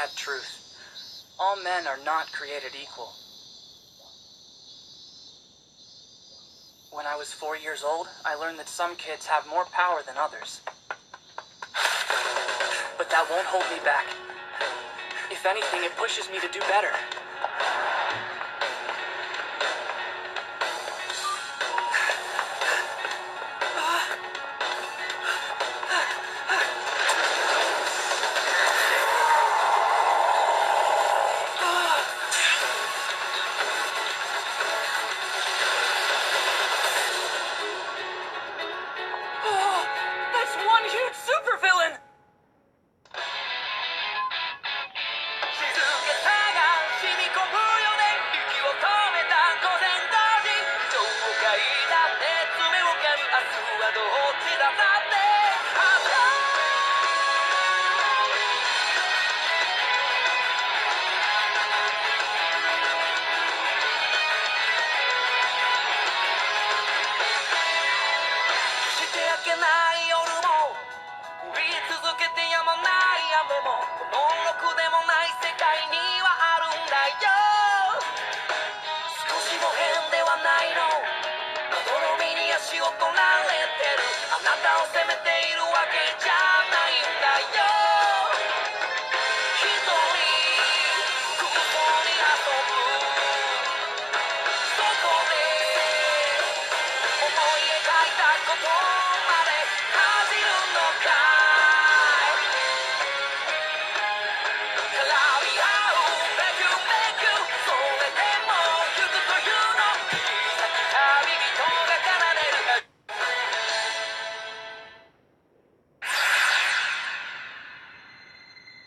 sad truth. All men are not created equal. When I was 4 years old, I learned that some kids have more power than others. But that won't hold me back. If anything, it pushes me to do better. That's one huge supervillain!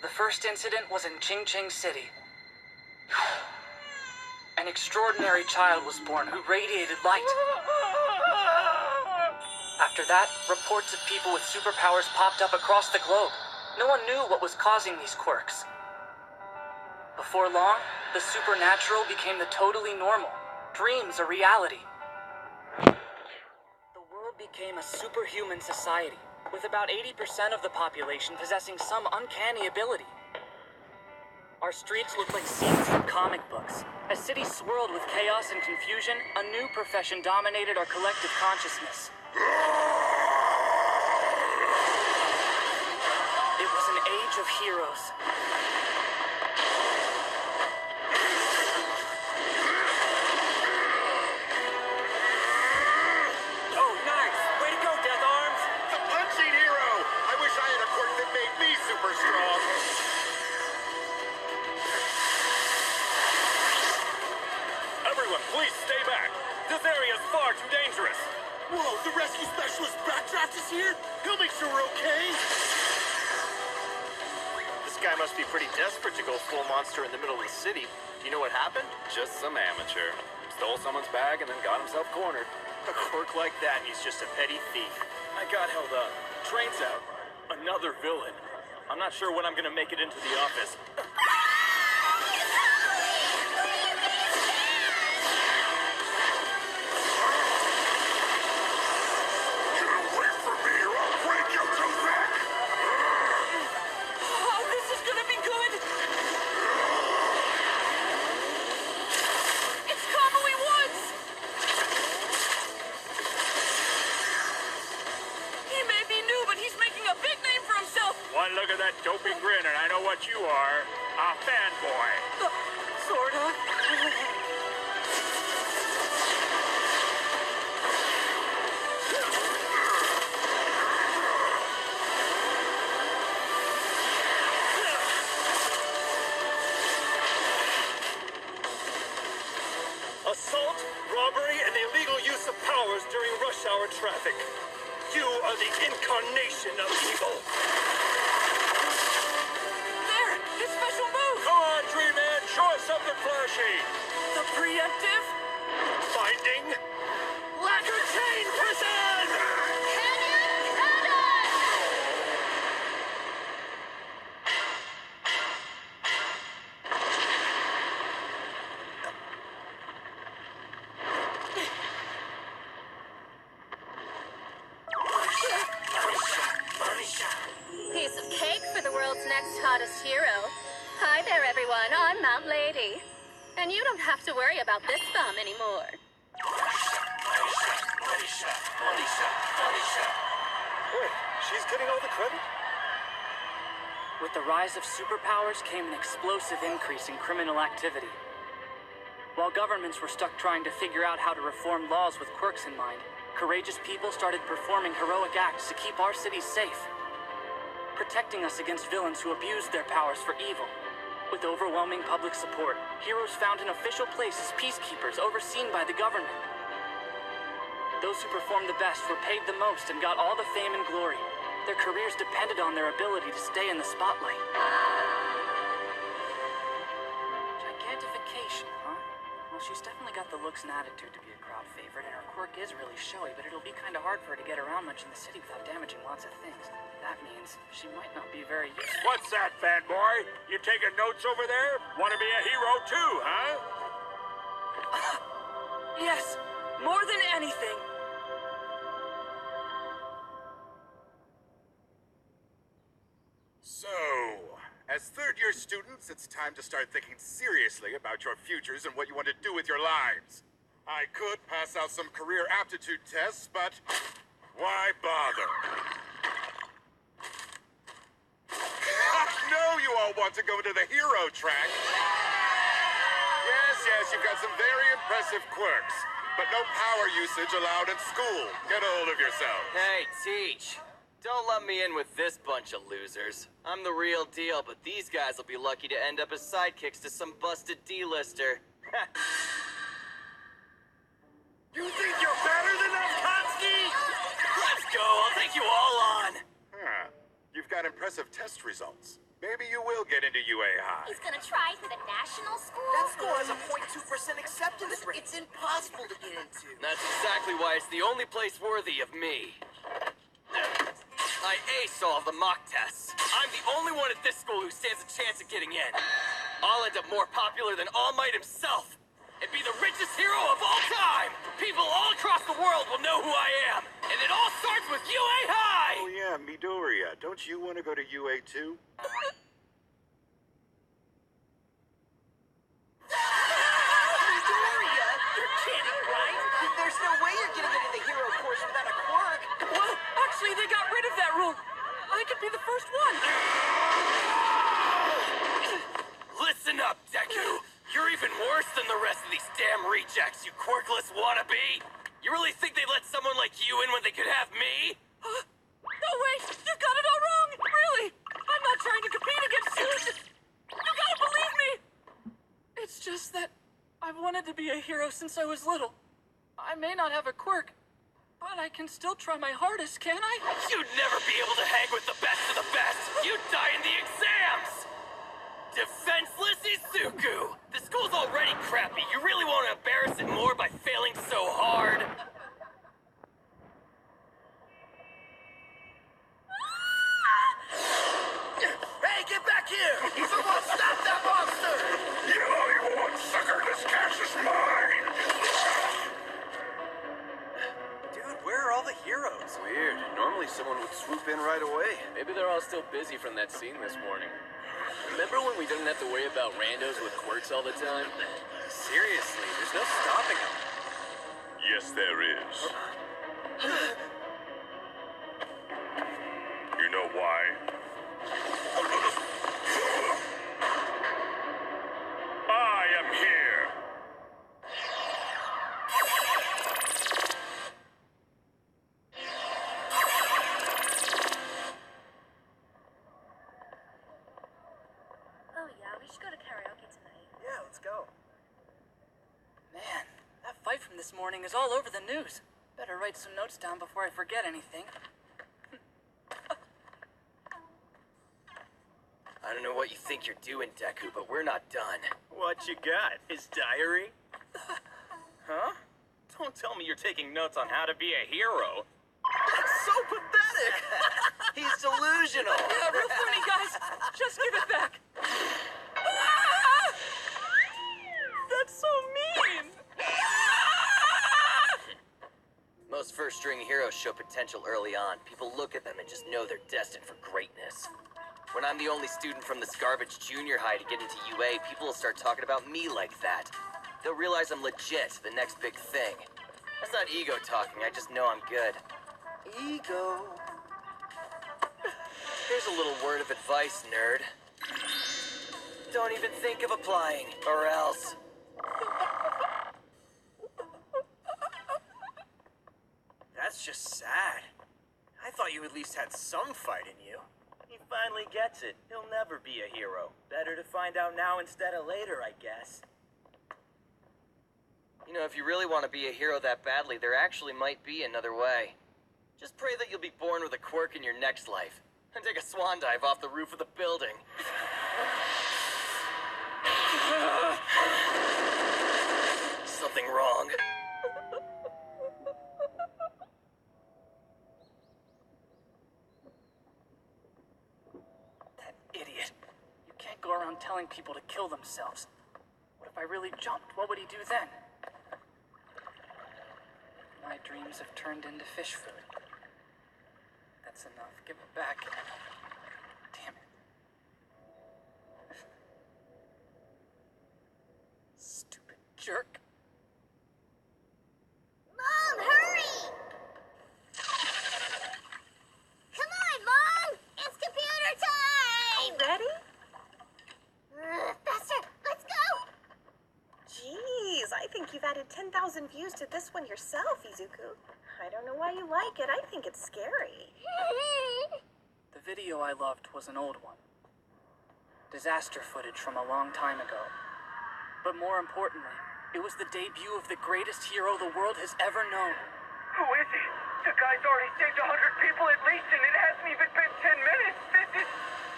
The first incident was in Qingqing City. An extraordinary child was born who radiated light. After that, reports of people with superpowers popped up across the globe. No one knew what was causing these quirks. Before long, the supernatural became the totally normal. Dreams a reality. The world became a superhuman society, with about 80% of the population possessing some uncanny ability. Our streets looked like scenes from comic books. As cities swirled with chaos and confusion, a new profession dominated our collective consciousness. It was an age of heroes. Oh, nice! Way to go, Death Arms! The punching hero! I wish I had a quirk that made me super strong. Everyone, please stay back. This area is far too dangerous. Whoa, the rescue specialist Backdraft is here? He'll make sure we're okay. This guy must be pretty desperate to go full monster in the middle of the city. Do you know what happened? Just some amateur. Stole someone's bag and then got himself cornered. A quirk like that, he's just a petty thief. I got held up. Train's out. Another villain. I'm not sure when I'm gonna make it into the office. One look at that dopey grin and I know what you are. A fanboy. Sorta. Assault, robbery, and illegal use of powers during rush hour traffic. You are the incarnation of evil. There! His special move! Come on, Tree Man, show us something flashy. The preemptive? Finding Lacquer Chain Prison! Piece of cake for the world's next hottest hero. Hi, And you don't have to worry about this thumb anymore. Wait, she's getting all the credit? With the rise of superpowers came an explosive increase in criminal activity. While governments were stuck trying to figure out how to reform laws with quirks in mind, courageous people started performing heroic acts to keep our cities safe, protecting us against villains who abused their powers for evil. With overwhelming public support, heroes found an official place as peacekeepers overseen by the government. Those who performed the best were paid the most and got all the fame and glory. Their careers depended on their ability to stay in the spotlight. Gigantification, huh? Well, she's definitely got the looks and attitude to be a crowd favorite, and her quirk is really showy, but it'll be kind of hard for her to get around much in the city without damaging lots of things. That means she might not be very useful. What's that, fanboy? You taking notes over there? Want to be a hero too, huh? Yes, more than anything. So, as third-year students, it's time to start thinking seriously about your futures and what you want to do with your lives. I could pass out some career aptitude tests, but why bother? I know you all want to go into the hero track. Yes, you've got some very impressive quirks, but no power usage allowed in school. Get a hold of yourself. Hey, Teach. Don't let me in with this bunch of losers. I'm the real deal, but these guys will be lucky to end up as sidekicks to some busted D-lister. You think you're better than us, Kotsky? Let's go, I'll take you all on! Huh. You've got impressive test results. Maybe you will get into UA High. He's gonna try for the national school? That school has a 0.2% acceptance rate. It's impossible to get into. That's exactly why it's the only place worthy of me. I aced all of the mock tests. I'm the only one at this school who stands a chance of getting in. I'll end up more popular than All Might himself and be the richest hero of all time. People all across the world will know who I am. And it all starts with UA High! Oh yeah, Midoriya. Don't you want to go to UA too? Midoriya, you're kidding, right? There's no way you're getting into the hero course without a quirk. Well, actually, they got rid of that rule. I could be the first one. Listen up, Deku. You're even worse than the rest of these damn rejects, you quirkless wannabe. You really think they'd let someone like you in when they could have me? Huh? No, wait, you've got it all wrong. Really, I'm not trying to compete against you. You gotta believe me. It's just that I've wanted to be a hero since I was little. I may not have a quirk, but I can still try my hardest, can I? You'd never be able to hang with the best of the best. You'd die in the exams. Defenseless Izuku! The school's already crappy. You really want to embarrass it more by failing so hard? Hey, get back here! Someone stop that monster! You only one sucker, this cash is mine! Dude, where are all the heroes? Weird. Normally someone would swoop in right away. Maybe they're all still busy from that scene this morning. Remember when we didn't have to worry about randos with quirks all the time? Seriously, there's no stopping them. Yes, there is. You know why? I am here. Oh yeah, we should go to karaoke tonight. Yeah, let's go. Man, that fight from this morning is all over the news. Better write some notes down before I forget anything. I don't know what you think you're doing, Deku, but we're not done. What you got? His diary? Huh? Don't tell me you're taking notes on how to be a hero. That's so pathetic! He's delusional. Yeah, real funny, guys. Just give it back. That's so mean. Most first-string heroes show potential early on. People look at them and just know they're destined for greatness. When I'm the only student from this garbage junior high to get into UA, people will start talking about me like that. They'll realize I'm legit, the next big thing. That's not ego talking, I just know I'm good. Ego. Here's a little word of advice, nerd. Don't even think of applying, or else. That's just sad. I thought you at least had some fight in you. He finally gets it. He'll never be a hero. Better to find out now instead of later, I guess. You know, if you really want to be a hero that badly, there actually might be another way. Just pray that you'll be born with a quirk in your next life, and take a swan dive off the roof of the building. Something wrong. That idiot. You can't go around telling people to kill themselves. What if I really jumped? What would he do then? My dreams have turned into fish food. That's enough. Give it back. Damn it. Stupid jerk. Mom, hurry! Come on, Mom! It's computer time! Ready? Faster, let's go! Jeez, I think you've added 10,000 views to this one yourself, Izuku. I don't know why you like it. I think it's scary. The video I loved was an old one. Disaster footage from a long time ago. But more importantly, it was the debut of the greatest hero the world has ever known. Who is he? The guy's already saved 100 people at least, and it hasn't even been 10 minutes.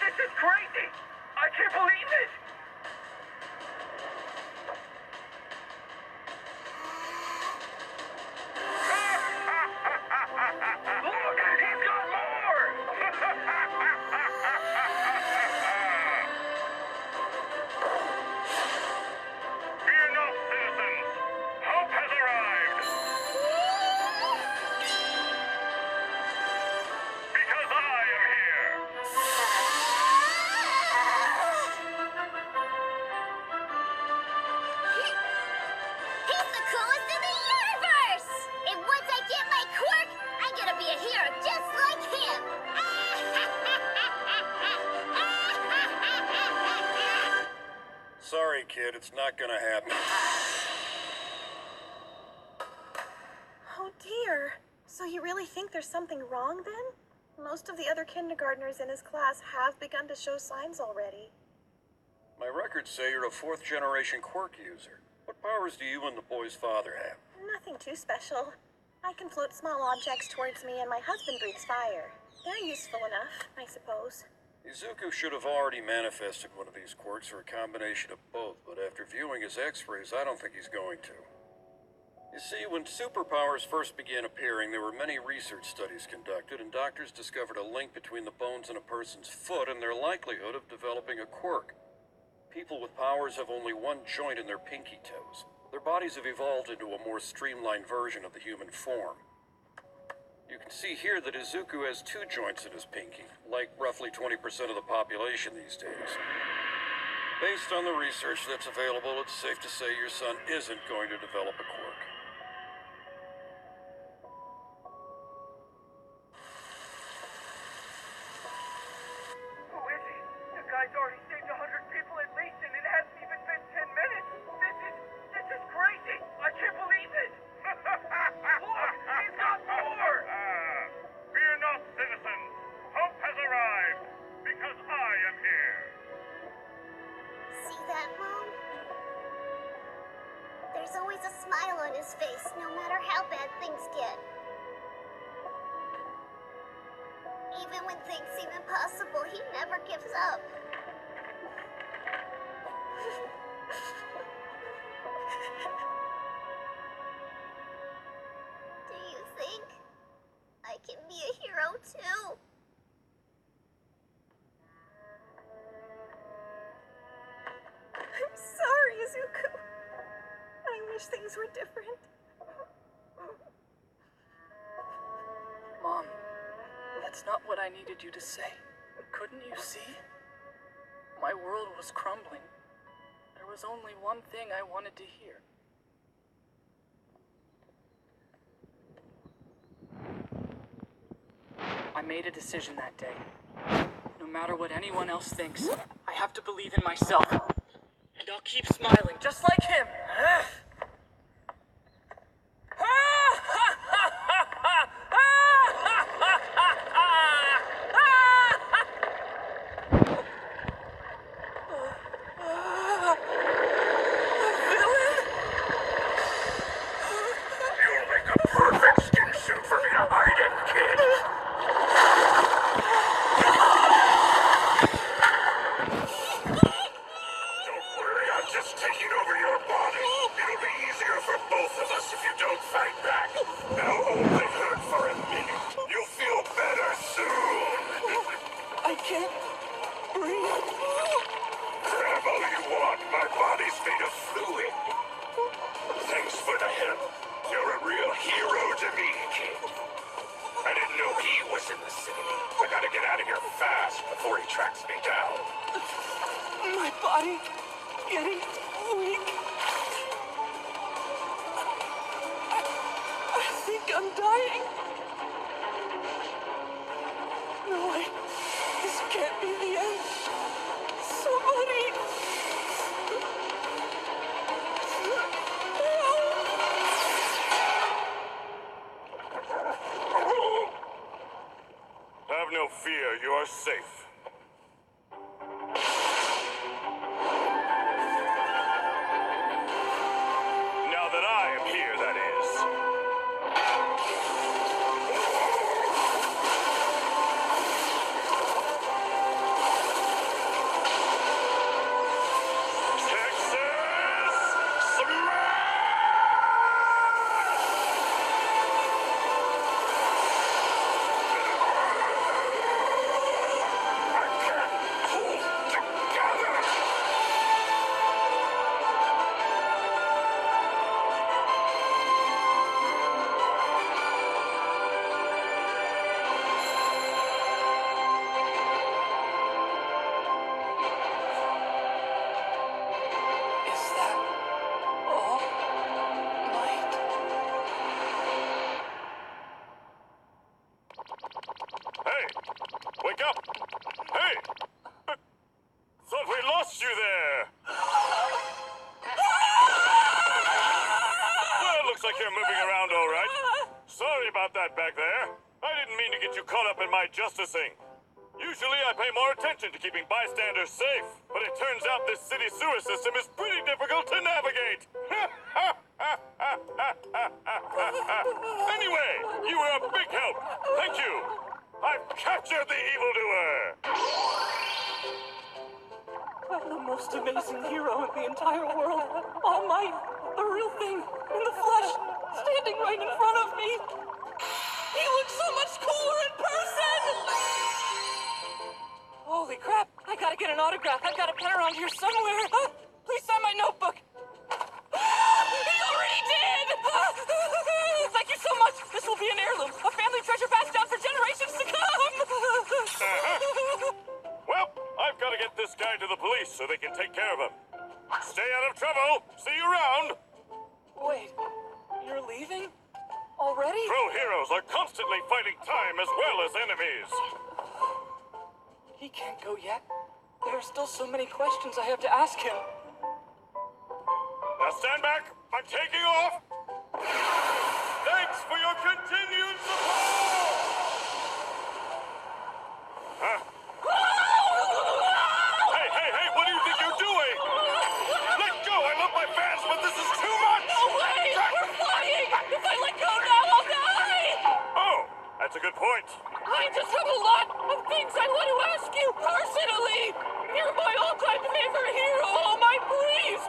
This is crazy. I can't believe it. Look, he's got more. Fear not, citizens. Hope has arrived. Because I am here. He's the coolest in the universe! And once I get my quirk, I'm gonna be a hero just like him! Sorry, kid, it's not gonna happen. Oh dear. So you really think there's something wrong then? Most of the other kindergartners in his class have begun to show signs already. My records say you're a fourth-generation quirk user. What powers do you and the boy's father have? Nothing too special. I can float small objects towards me and my husband breathes fire. They're useful enough, I suppose. Izuku should have already manifested one of these quirks or a combination of both, but after viewing his x-rays, I don't think he's going to. You see, when superpowers first began appearing, there were many research studies conducted, and doctors discovered a link between the bones in a person's foot and their likelihood of developing a quirk. People with powers have only one joint in their pinky toes. Their bodies have evolved into a more streamlined version of the human form. You can see here that Izuku has two joints in his pinky, like roughly 20% of the population these days. Based on the research that's available, it's safe to say your son isn't going to develop a quirk. Who is he? The guy's already saved 100 people at least, and it hasn't even been 10 minutes. This is crazy. I can't believe it. Look, he's got more. Fear not, citizens. Hope has arrived, because I am here. See that, Mom? There's always a smile on his face, no matter how bad things get. Even when things seem impossible, he never gives up. Do you think I can be a hero too? I'm sorry, Izuku. I wish things were different. Mom, that's not what I needed you to say. Couldn't you see? My world was crumbling. There was only one thing I wanted to hear. I made a decision that day. No matter what anyone else thinks, I have to believe in myself. And I'll keep smiling, just like him. You'll make a perfect skin suit for me to hide in, kid. Don't worry, I'm just taking over your body. It'll be easier for both of us if you don't fight back. It'll only hurt for a minute. You'll feel better soon. I can't breathe. Grab all you want. My body's made of fluid. Thanks for the help. You're a real hero to me, kid. I didn't know he was in the city. I gotta get out of here fast before he tracks me down. My body getting weak. I think I'm dying. No way. This can't be the end. Somebody. Have no fear, you are safe. Now that I am here, that is. Texas Smash! I can't hold together! Is that all? Might? Hey! Wake up! Hey! Thought we lost you there! Well, looks like you're moving around all right. Sorry about that back there. I didn't mean to get you caught up in my justicing. Usually I pay more attention to keeping bystanders safe, but it turns out this city sewer system is pretty difficult to navigate. Anyway, you were a big help. Thank you. I've captured the evildoer. I'm the most amazing hero in the entire world. All Might, the real thing, in the flesh, standing right in front of me. He looks so much cooler in person! Holy crap, I gotta get an autograph. I've got a pen around here somewhere. Please sign my notebook. He already did! Thank you so much. This will be an heirloom, a family treasure passed down for generations to come. Well, I've got to get this guy to the police so they can take care of him. Stay out of trouble. See you around. Wait, you're leaving? Already? Pro heroes are constantly fighting time as well as enemies. He can't go yet. There are still so many questions I have to ask him. Now stand back. I'm taking off. Thanks for your continued support. Huh? Hey, what do you think you're doing? Let go. I love my fans, but this is too much. No way! We're flying! If I let go now, I'll die! Oh, that's a good point. I just have a lot of things I want to ask you personally! You're my all-time favorite hero! Oh my, please!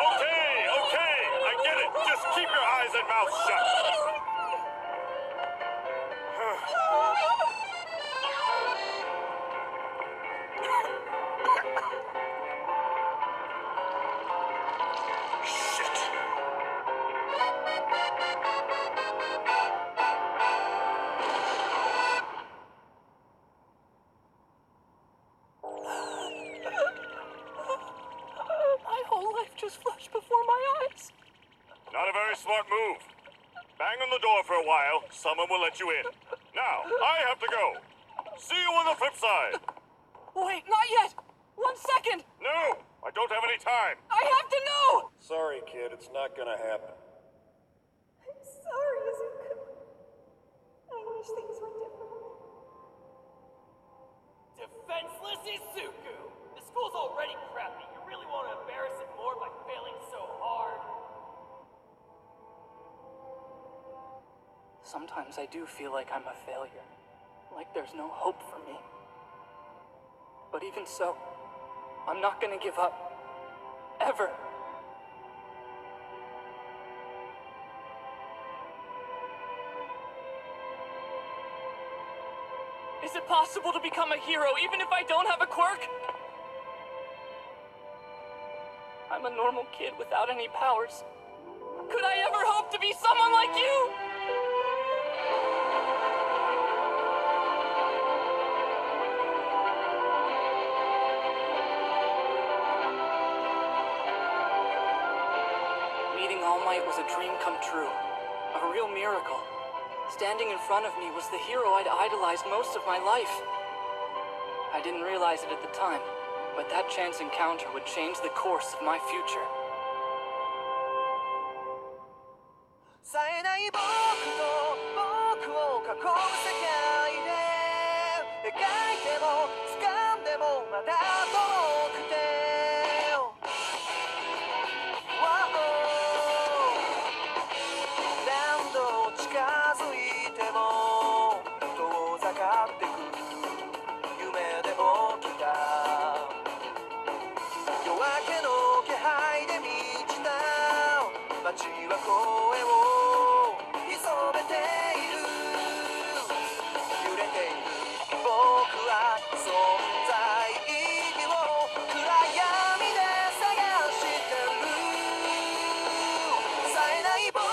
Okay, I get it. Just keep your eyes and mouth shut. Shit. smart move. Bang on the door for a while, someone will let you in. Now, I have to go. See you on the flip side. Wait, not yet! 1 second! No, I don't have any time. I have to know! Sorry, kid, it's not gonna happen. I'm sorry, Izuku. I wish things were different. Defenseless Izuku! The school's already crappy. You really want to embarrass it more by failing so hard? Sometimes I do feel like I'm a failure. Like there's no hope for me. But even so, I'm not gonna give up. Ever. Is it possible to become a hero even if I don't have a quirk? I'm a normal kid without any powers. Could I ever hope to be someone like you? Meeting All Might was a dream come true. A real miracle. Standing in front of me was the hero I'd idolized most of my life. I didn't realize it at the time, but that chance encounter would change the course of my future. 冴えない僕と僕を囲む世界で描いても掴んでもまだ遠くて 何度近づいても遠ざかってく夢で起きた夜明けの気配で満ちた街は声を潜めている揺れている僕は存在意味を暗闇で探してる冴えない僕